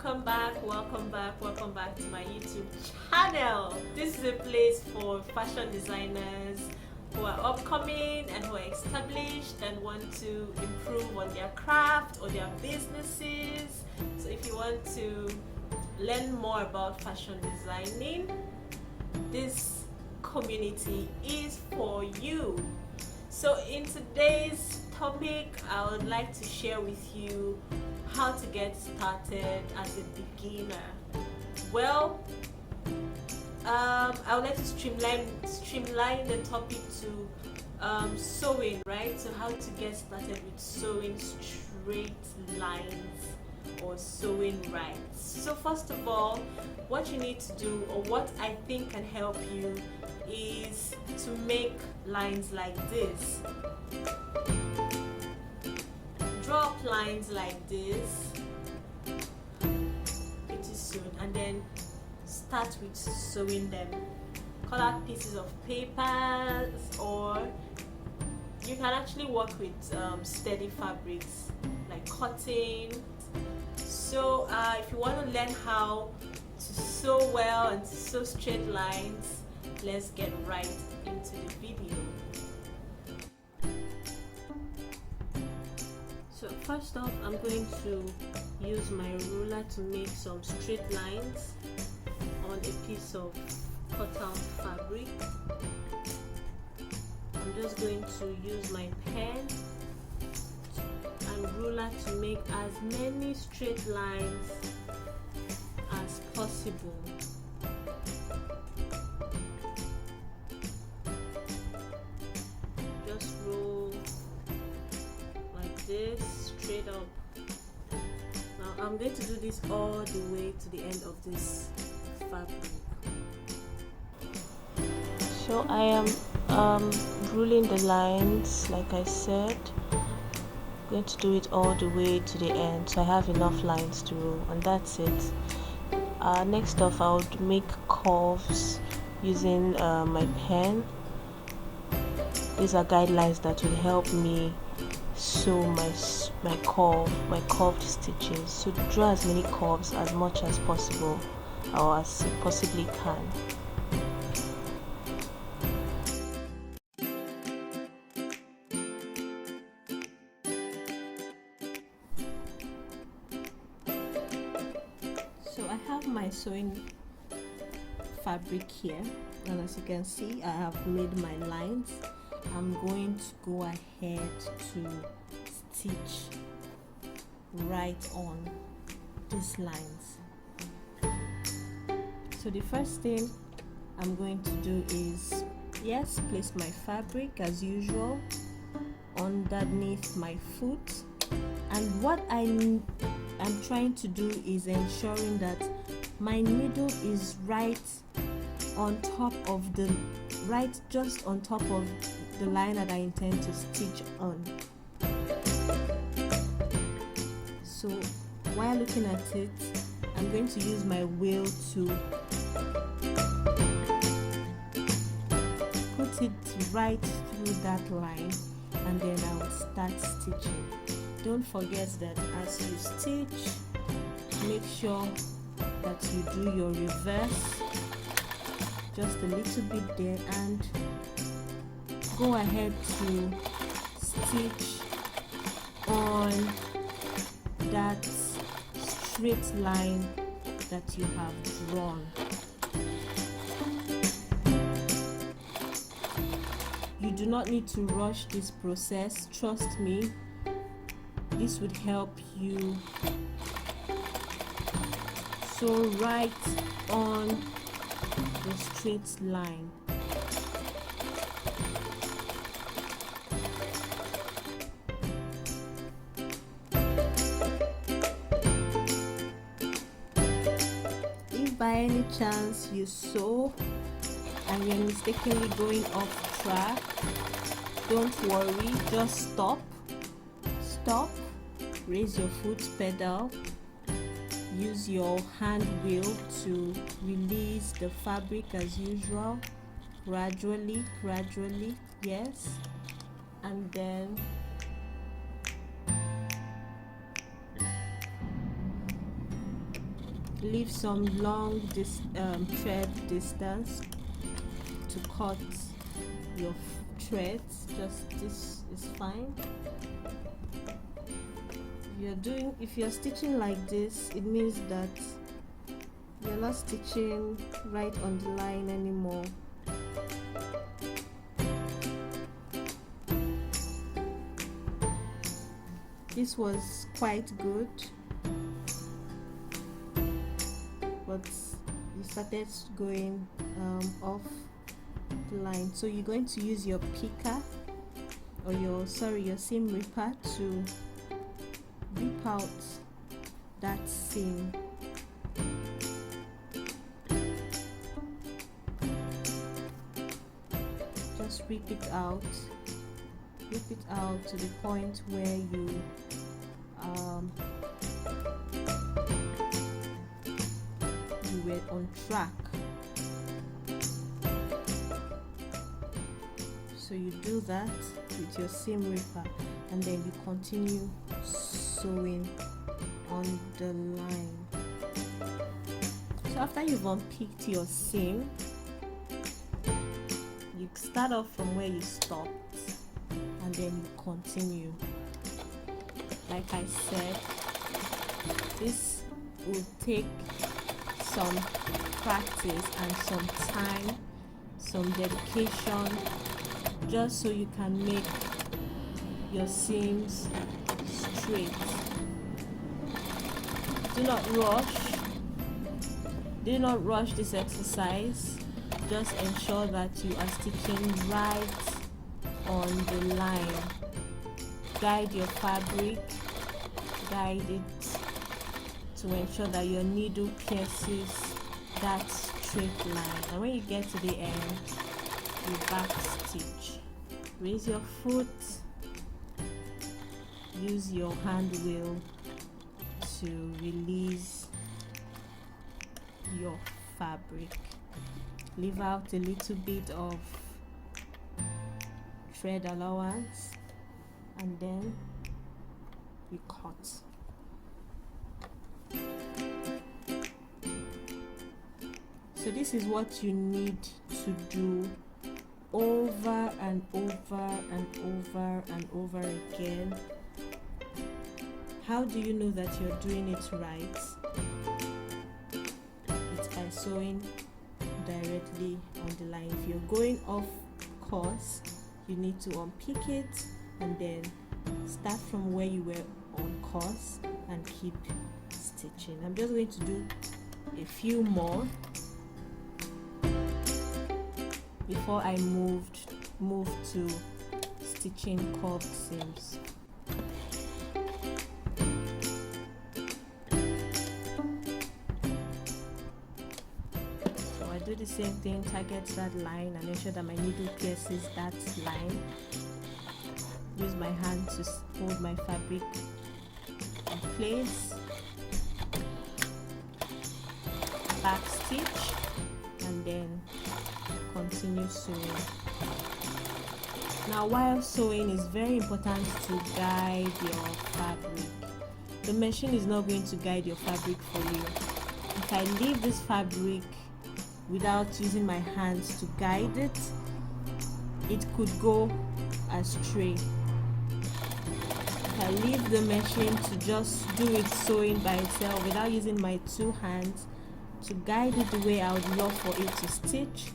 welcome back to my YouTube channel. This is a place for fashion designers who are upcoming and who are established and want to improve on their craft or their businesses. So if you want to learn more about fashion designing, this community is for you. So in today's topic, I would like to share with you how to get started as a beginner. Well, I would like to streamline the topic to sewing, right? So how to get started with sewing straight lines or sewing right. So first of all, what you need to do, or what I think can help you, is to make lines like this. Draw up lines like this pretty soon, and then start with sewing them. Cut out pieces of papers, or you can actually work with steady fabrics like cotton. So if you want to learn how to sew well and to sew straight lines, let's get right into the video. So first off, I'm going to use my ruler to make some straight lines on a piece of cut-out fabric. I'm just going to use my pen and ruler to make as many straight lines as possible. Just roll like this, straight up. Now I'm going to do this all the way to the end of this fabric. So I am ruling the lines like I said. I'm going to do it all the way to the end, so I have enough lines to roll, and that's it. Next off, I would make curves using my pen. These are guidelines that will help me sew my curved stitches. So draw as many curves as much as possible, or as you possibly can. So I have my sewing fabric here, and as you can see, I have made my lines. I'm going to go ahead to stitch right on these lines. So the first thing I'm going to do is, yes, place my fabric as usual underneath my foot, and what I'm trying to do is ensuring that my needle is right on top of just on top of the line that I intend to stitch on. So while looking at it, I'm going to use my wheel to put it right through that line, and then I will start stitching. Don't forget that as you stitch, make sure that you do your reverse just a little bit there, and go ahead to stitch on that straight line that you have drawn. You do not need to rush this process. Trust me, this would help you sew right on the straight line. If by any chance you sew and you're mistakenly going off track, don't worry, just stop, raise your foot pedal, use your hand wheel to release the fabric as usual, gradually, yes, and then leave some long thread distance to cut your threads. Just this is fine. If you're stitching like this, it means that you're not stitching right on the line anymore. This was quite good, but you started going off the line, so you're going to use your picker or your seam ripper to rip out that seam. Just rip it out to the point where you were on track. So you do that with your seam ripper, and then you continue sewing on the line. So after you've unpicked your seam, you start off from where you stopped, and then you continue. Like I said, this will take some practice and some time, some dedication, just so you can make your seams straight. Do not rush this exercise. Just ensure that you are stitching right on the line. Guide your fabric, guide it to ensure that your needle pierces that straight line, and when you get to the end, you back stitch. Raise your foot, use your hand wheel to release your fabric. Leave out a little bit of thread allowance, and then you cut. So this is what you need to do over and over and over and over again. How do you know that you're doing it right? It's by sewing directly on the line. If you're going off course, you need to unpick it and then start from where you were on course and keep stitching. I'm just going to do a few more before I move to stitching curved seams. So I do the same thing, target that line and ensure that my needle pierces that line. Use my hand to hold my fabric in place, back stitch, and then continue sewing. Now while sewing, it's very important to guide your fabric. The machine is not going to guide your fabric for you. If I leave this fabric without using my hands to guide it, it could go astray. If I leave the machine to just do it sewing by itself without using my two hands to guide it the way I would love for it to stitch,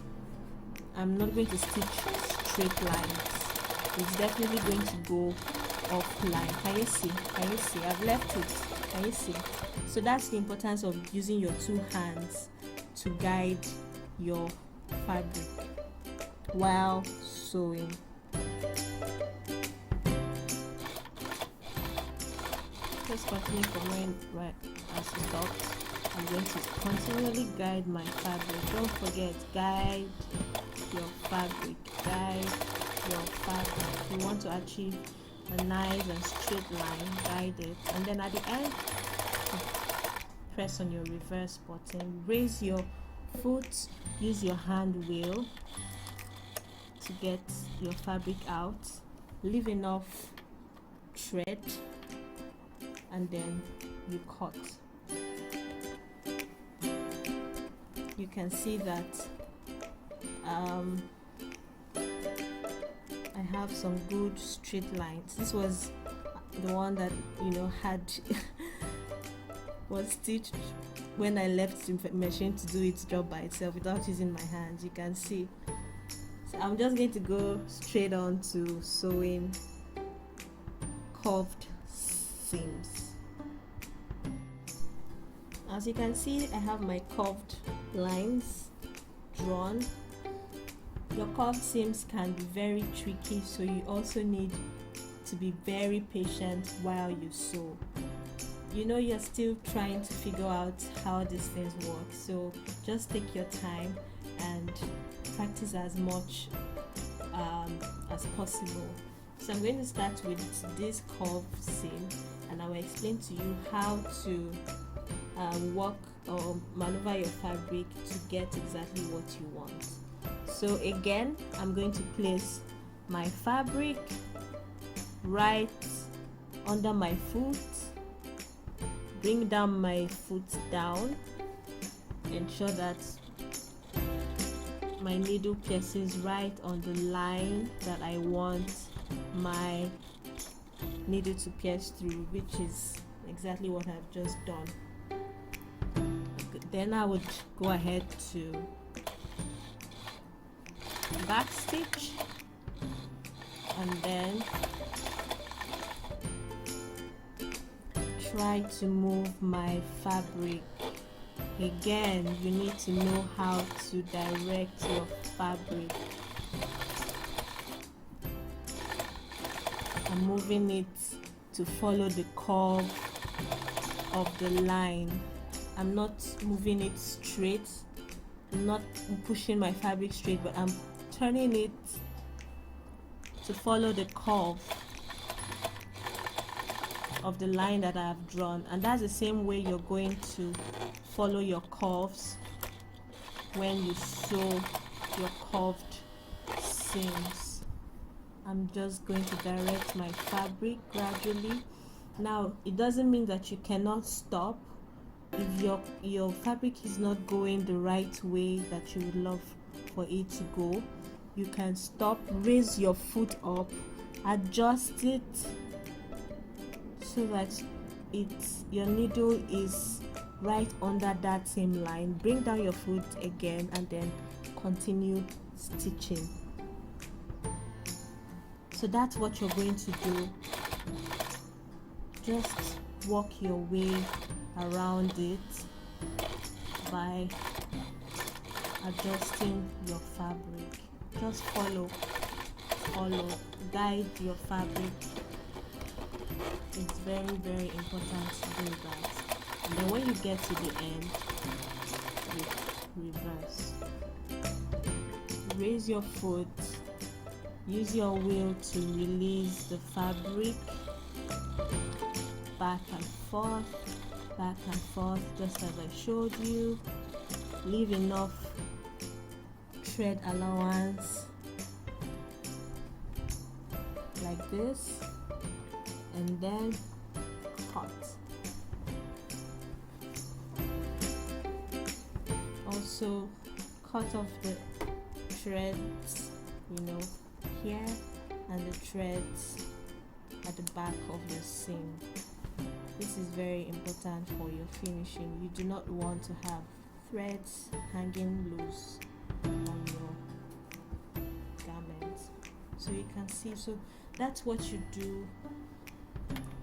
I'm not going to stitch straight lines. It's definitely going to go off line. Can you see? I've left it. Can you see? So that's the importance of using your two hands to guide your fabric while sewing. Just continue from where I stopped. I'm going to continually guide my fabric. Don't forget, guide your fabric. You want to achieve a nice and straight line, guide it, and then at the end, press on your reverse button. Raise your foot, use your hand wheel to get your fabric out. Leave enough thread, and then you cut. you can see that I have some good straight lines. This was the one that had was stitched when I left the machine to do its job by itself without using my hands. You can see. So I'm just going to go straight on to sewing curved seams. As you can see, I have my curved lines drawn. Your curved seams can be very tricky, so you also need to be very patient while you sew. You're still trying to figure out how these things work, so just take your time and practice as much as possible. So I'm going to start with this curved seam, and I will explain to you how to work or maneuver your fabric to get exactly what you want. So again, I'm going to place my fabric right under my foot, bring down my foot down, ensure that my needle pierces right on the line that I want my needle to pierce through, which is exactly what I've just done. Then I would go ahead to back stitch, and then try to move my fabric. Again, you need to know how to direct your fabric. I'm moving it to follow the curve of the line. I'm not moving it straight. I'm not pushing my fabric straight, but I'm turning it to follow the curve of the line that I have drawn. And that's the same way you're going to follow your curves when you sew your curved seams. I'm just going to direct my fabric gradually. Now, it doesn't mean that you cannot stop. If your fabric is not going the right way that you would love for it to go, you can stop, raise your foot up, adjust it so that your needle is right under that same line. Bring down your foot again and then continue stitching. So that's what you're going to do. Just work your way around it by adjusting your fabric. Just follow, guide your fabric. It's very, very important to do that. And then when you get to the end, you reverse. Raise your foot, use your wheel to release the fabric, back and forth, just as I showed you. Leave enough thread allowance like this, and then cut. Also cut off the threads, here, and the threads at the back of your seam. This is very important for your finishing. You do not want to have threads hanging loose on your garments. So you can see, so that's what you do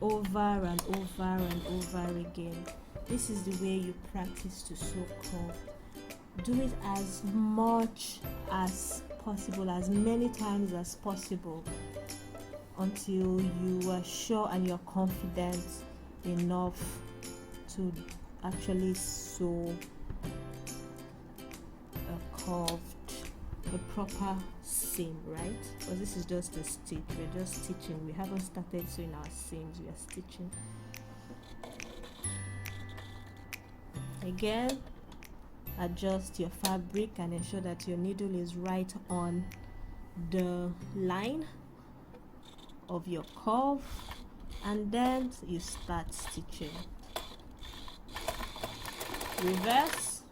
over and over and over again. This is the way you practice to sew curved. Do it as much as possible, as many times as possible, until you are sure and you're confident enough to actually sew a proper seam, right? Because this is just a stitch. We're just stitching. We haven't started sewing our seams. We are stitching. Again, adjust your fabric and ensure that your needle is right on the line of your curve, and then you start stitching. Reverse,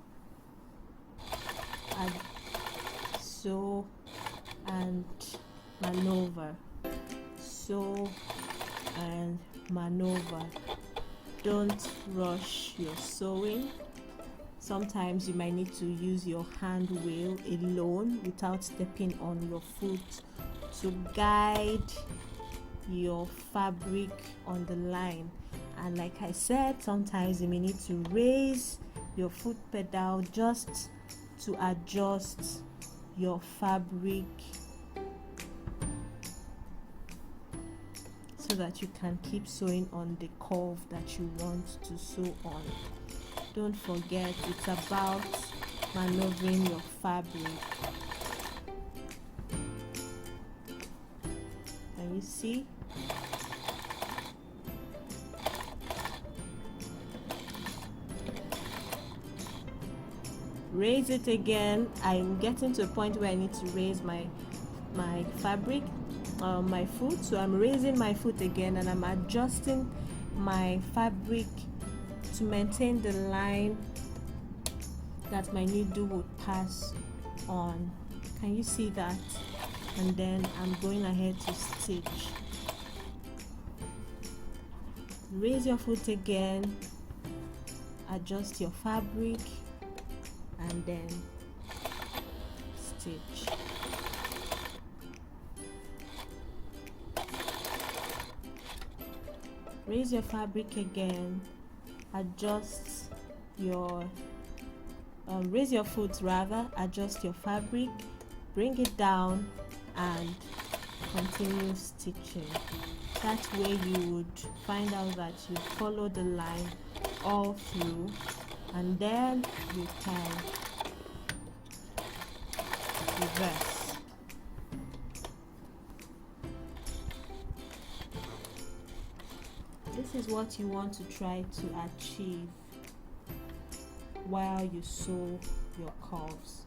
sew and maneuver, sew and maneuver. Don't rush your sewing. Sometimes you might need to use your hand wheel alone without stepping on your foot to guide your fabric on the line. And like I said, sometimes you may need to raise your foot pedal just to adjust your fabric so that you can keep sewing on the curve that you want to sew on. Don't forget, it's about maneuvering your fabric. Can you see? Raise it again. I'm getting to a point where I need to raise my fabric, my foot. So I'm raising my foot again and I'm adjusting my fabric to maintain the line that my needle would pass on. Can you see that? And then I'm going ahead to stitch. Raise your foot again, adjust your fabric, and then stitch. Raise your fabric again, adjust your raise your foot rather, adjust your fabric, bring it down and continue stitching. That way you would find out that you follow the line all through, and then you can reverse. This is what you want to try to achieve while you sew your curves.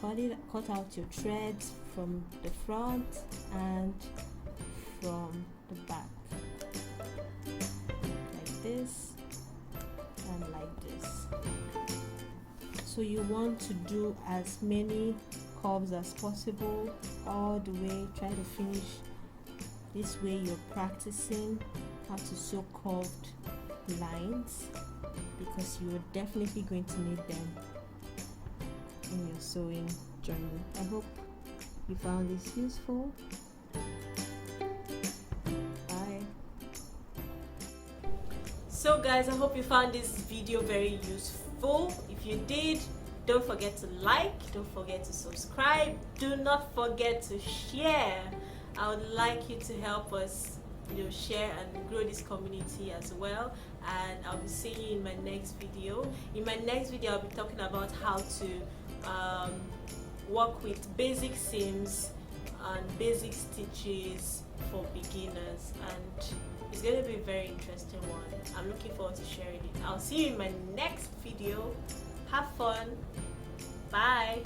Cut out your threads from the front and from the back, like this and like this. So you want to do as many curves as possible all the way. Try to finish this way. You're practicing how to sew curved lines because you're definitely going to need them in your sewing journey. I hope you found this useful. Bye. So guys, I hope you found this video very useful. If you did, don't forget to like, don't forget to subscribe, do not forget to share. I would like you to help us share and grow this community as well, and I'll be seeing you in my next video. In my next video, I'll be talking about how to work with basic seams and basic stitches for beginners, and it's going to be a very interesting one. I'm looking forward to sharing it. I'll see you in my next video. Have fun. Bye.